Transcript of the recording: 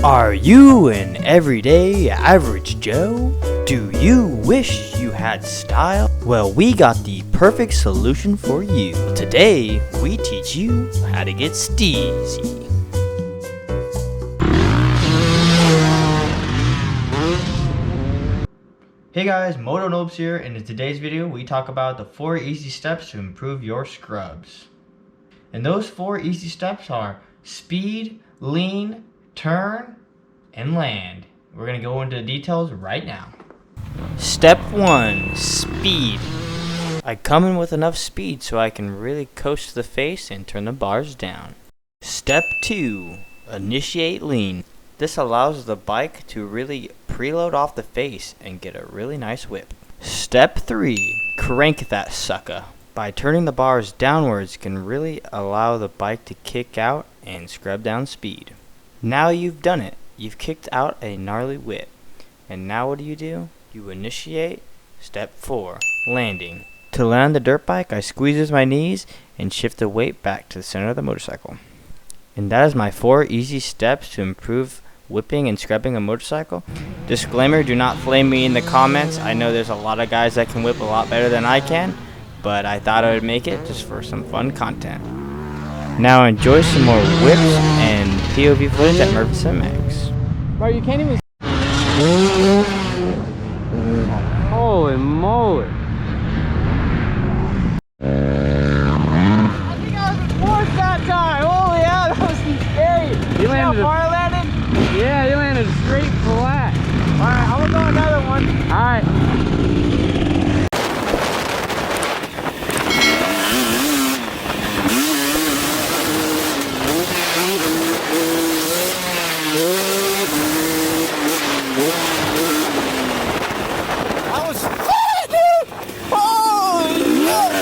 Are you an everyday average Joe? Do you wish you had style? Well, we got the perfect solution for you. Today, we teach you how to get steezy. Hey guys, Moto here, and in today's video, we talk about the 4 easy steps to improve your scrubs. And those 4 easy steps are speed, lean, turn, and land. We're going to go into the details right now. Step 1, speed. I come in with enough speed so I can really coast to the face and turn the bars down. Step 2, initiate lean. This allows the bike to really preload off the face and get a really nice whip. Step 3, crank that sucker. By turning the bars downwards, you can really allow the bike to kick out and scrub down speed. Now you've done it. You've kicked out a gnarly whip. And now what do? You initiate. Step 4, landing. To land the dirt bike, I squeezes my knees and shift the weight back to the center of the motorcycle. And that is my 4 easy steps to improve whipping and scrubbing a motorcycle. Disclaimer, do not flame me in the comments. I know there's a lot of guys that can whip a lot better than I can, but I thought I would make it just for some fun content. Now enjoy some more whips and POV footage at Murphy Max. Bro, you can't even. Holy moly. I think I was in fourth that time. Holy hell, that was scary. You see how far I landed? Yeah, you landed straight flat. Alright, I'm gonna go another one. Alright. That was fun, dude! Holy shit!